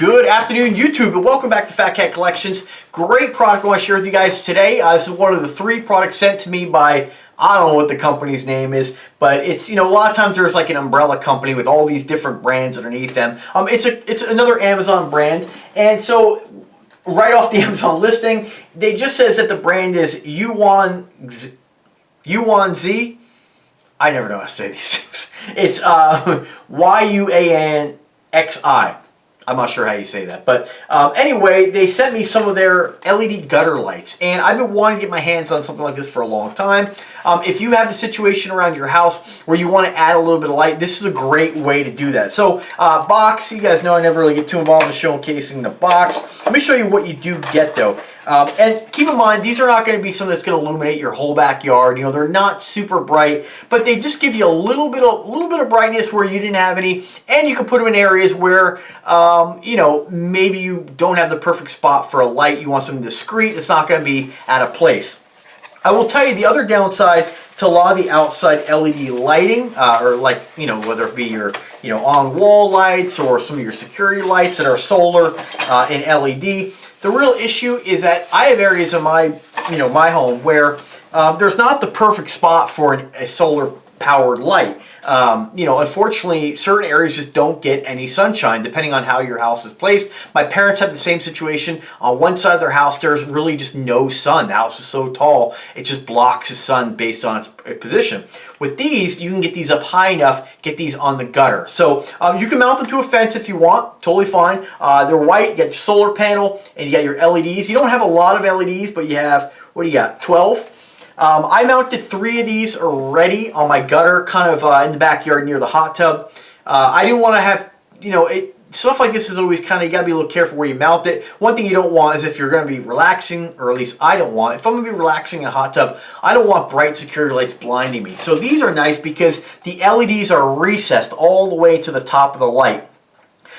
Good afternoon, YouTube, and welcome back to Fat Cat Collections. Great product I want to share with you guys today. This is one of the 3 products sent to me by, I don't know what the company's name is, but it's, a lot of times there's like an umbrella company with all these different brands underneath them. It's another Amazon brand, and so right off the Amazon listing, they just says that the brand is Yuanzi. I never know how to say these things. It's Yuanxi. I'm not sure how you say that, but anyway, they sent me some of their LED gutter lights, and I've been wanting to get my hands on something like this for a long time. If you have a situation around your house where you want to add a little bit of light, this is a great way to do that. So, box, you guys know I never really get too involved in showcasing the box. Let me show you what you do get though. And keep in mind, these are not going to be something that's going to illuminate your whole backyard. They're not super bright, but they just give you a little bit of brightness where you didn't have any, and you can put them in areas where, maybe you don't have the perfect spot for a light. You want something discreet. It's not going to be out of place. I will tell you the other downside to a lot of the outside LED lighting, or like, whether it be your, on-wall lights or some of your security lights that are solar and LED. The real issue is that I have areas in my, my home where there's not the perfect spot for a solar powered light. Unfortunately, certain areas just don't get any sunshine depending on how your house is placed. My parents have the same situation. On one side of their house, there's really just no sun. The house is so tall, it just blocks the sun based on its position. With these, you can get these up high enough, get these on the gutter. So you can mount them to a fence if you want, totally fine. They're white, you got your solar panel, and you got your LEDs. You don't have a lot of LEDs, but you have, what do you got, 12? I mounted 3 of these already on my gutter, kind of in the backyard near the hot tub. I didn't want to have, stuff like this is always kind of, you got to be a little careful where you mount it. One thing you don't want is if you're going to be relaxing, or at least I don't want, if I'm going to be relaxing in a hot tub, I don't want bright security lights blinding me. So these are nice because the LEDs are recessed all the way to the top of the light.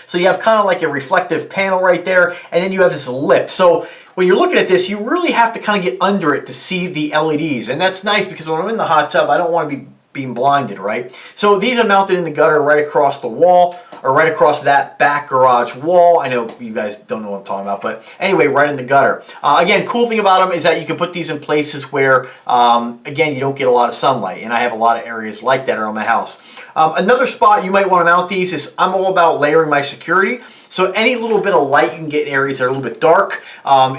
So you have kind of like a reflective panel right there, and then you have this lip. So when you're looking at this, you really have to kind of get under it to see the LEDs. And that's nice because when I'm in the hot tub, I don't want to be being blinded, right? So these are mounted in the gutter right across the wall, or right across that back garage wall. I know you guys don't know what I'm talking about, but anyway, right in the gutter. Again, cool thing about them is that you can put these in places where, again, you don't get a lot of sunlight, and I have a lot of areas like that around my house. Another spot you might want to mount these is, I'm all about layering my security. So any little bit of light you can get in areas that are a little bit dark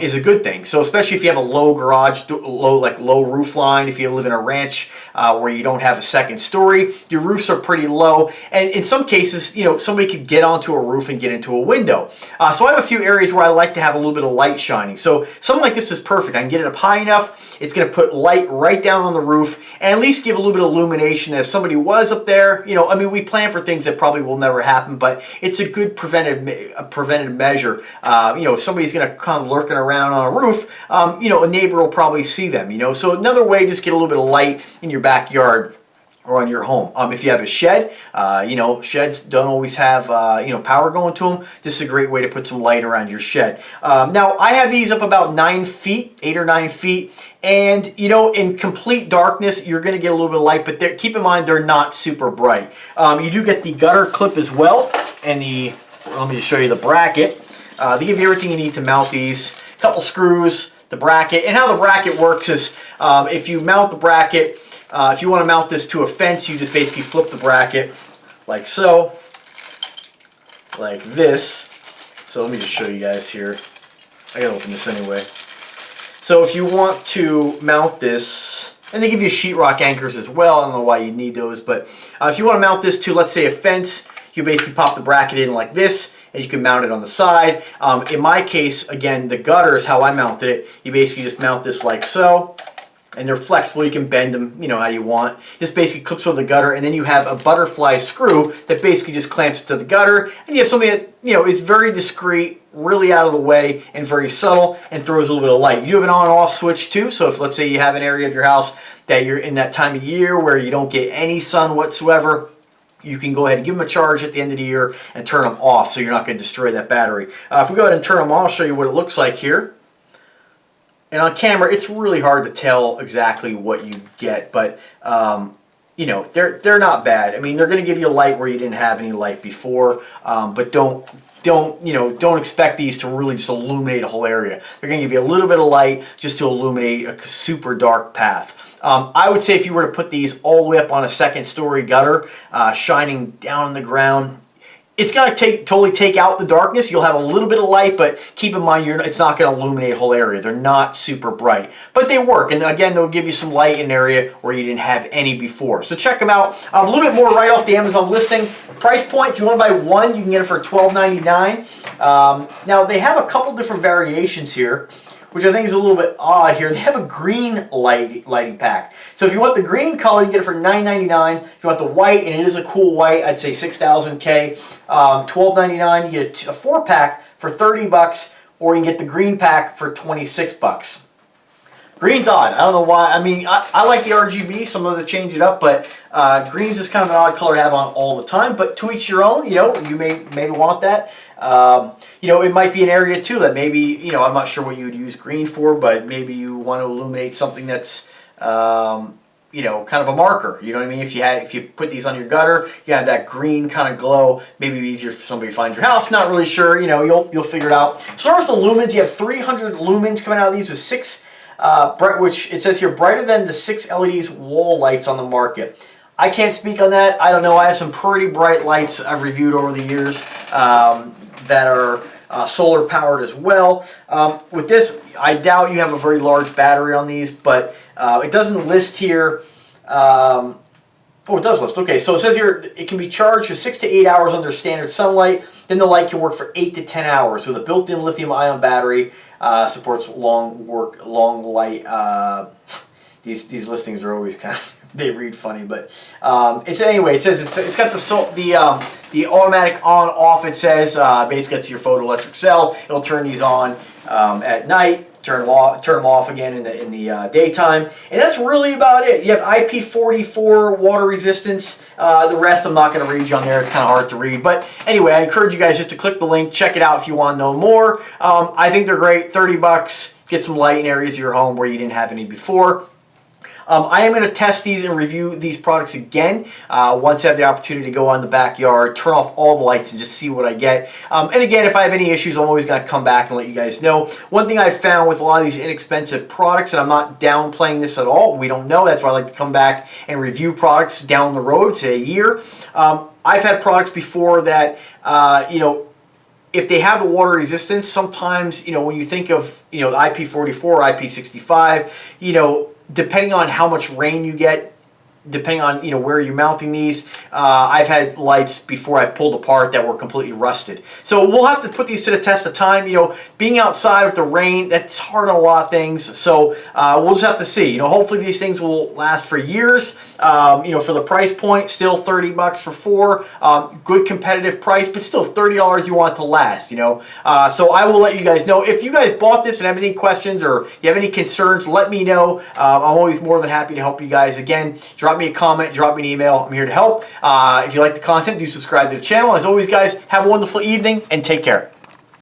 is a good thing. So especially if you have a low garage, low roof line, if you live in a ranch where you don't have a second story, your roofs are pretty low. And in some cases, somebody could get onto a roof and get into a window. So I have a few areas where I like to have a little bit of light shining. So something like this is perfect. I can get it up high enough. It's going to put light right down on the roof and at least give a little bit of illumination. If somebody was up there, we plan for things that probably will never happen, but it's a good preventive measure. If somebody's going to come lurking around on a roof, a neighbor will probably see them. So another way, just get a little bit of light in your backyard or on your home. If you have a shed, sheds don't always have power going to them. This is a great way to put some light around your shed. Now I have these up about 9 feet, 8 or 9 feet. And, in complete darkness, you're going to get a little bit of light, but keep in mind, they're not super bright. You do get the gutter clip as well, and let me just show you the bracket. They give you everything you need to mount these. A couple screws, the bracket, and how the bracket works is if you mount the bracket, if you want to mount this to a fence, you just basically flip the bracket like so, like this. So let me just show you guys here. I gotta open this anyway. So if you want to mount this, and they give you sheetrock anchors as well. I don't know why you need those, but if you want to mount this to, let's say, a fence, you basically pop the bracket in like this, and you can mount it on the side. In my case, again, the gutter is how I mounted it. You basically just mount this like so, and they're flexible. You can bend them, how you want. This basically clips over the gutter, and then you have a butterfly screw that basically just clamps to the gutter, and you have something that, is very discreet, really out of the way, and very subtle, and throws a little bit of light. You have an on and off switch too, so if, let's say, you have an area of your house that you're in that time of year where you don't get any sun whatsoever, you can go ahead and give them a charge at the end of the year and turn them off so you're not going to destroy that battery. If we go ahead and turn them on, I'll show you what it looks like here. And on camera, it's really hard to tell exactly what you get, but they're not bad. I mean, they're going to give you light where you didn't have any light before, but don't don't expect these to really just illuminate a whole area. They're going to give you a little bit of light just to illuminate a super dark path. I would say if you were to put these all the way up on a second story gutter, shining down on the ground, it's going to totally take out the darkness. You'll have a little bit of light, but keep in mind it's not going to illuminate a whole area. They're not super bright, but they work. And again, they'll give you some light in an area where you didn't have any before. So check them out. A little bit more right off the Amazon listing. Price point, if you want to buy one, you can get it for $12.99. Now, they have a couple different variations here, which I think is a little bit odd here. They have a green lighting pack. So if you want the green color, you get it for $9.99. If you want the white, and it is a cool white, I'd say 6000 K, $12.99. You get a 4-pack for $30, or you can get the green pack for $26. Green's odd. I don't know why. I mean, I like the RGB. Some of them change it up, but green's is kind of an odd color to have on all the time. But to each your own. You may want that. It might be an area too that maybe, I'm not sure what you would use green for, but maybe you want to illuminate something that's, kind of a marker. You know what I mean? If you put these on your gutter, you have that green kind of glow. Maybe it'd be easier for somebody to find your house. Not really sure. You'll figure it out. As far as the lumens, you have 300 lumens coming out of these with 6. Which it says here, brighter than the 6 LEDs wall lights on the market. I can't speak on that. I don't know. I have some pretty bright lights I've reviewed over the years that are solar powered as well. With this, I doubt you have a very large battery on these, but it doesn't list here. Oh, it does list. Okay, so it says here it can be charged for 6 to 8 hours under standard sunlight. Then the light can work for 8 to 10 hours with a built-in lithium-ion battery. Supports long light. These listings are always kind of they read funny, but anyway. It says it's got the automatic on-off. It says basically it's your photoelectric cell. It'll turn these on at night. Turn them off again in the daytime, and that's really about it. You have IP44 water resistance. The rest I'm not going to read you on there. It's kind of hard to read, but anyway, I encourage you guys just to click the link, check it out if you want to know more. I think they're great. $30. Get some light in areas of your home where you didn't have any before. I am going to test these and review these products again once I have the opportunity to go on the backyard, turn off all the lights, and just see what I get. And again, if I have any issues, I'm always going to come back and let you guys know. One thing I've found with a lot of these inexpensive products, and I'm not downplaying this at all, we don't know, that's why I like to come back and review products down the road, say a year. I've had products before that, if they have the water resistance, sometimes, when you think of, the IP44, IP65, depending on how much rain you get, depending on where you're mounting these, I've had lights before I've pulled apart that were completely rusted. So we'll have to put these to the test of time. Being outside with the rain, that's hard on a lot of things. So we'll just have to see. Hopefully these things will last for years. For the price point, still $30 for 4. Good competitive price, but still $30 you want it to last. So I will let you guys know. If you guys bought this and have any questions or you have any concerns, let me know. I'm always more than happy to help you guys. Again, drop me a comment, drop me an email. I'm here to help. If you like the content, do subscribe to the channel. As always, guys, have a wonderful evening and take care.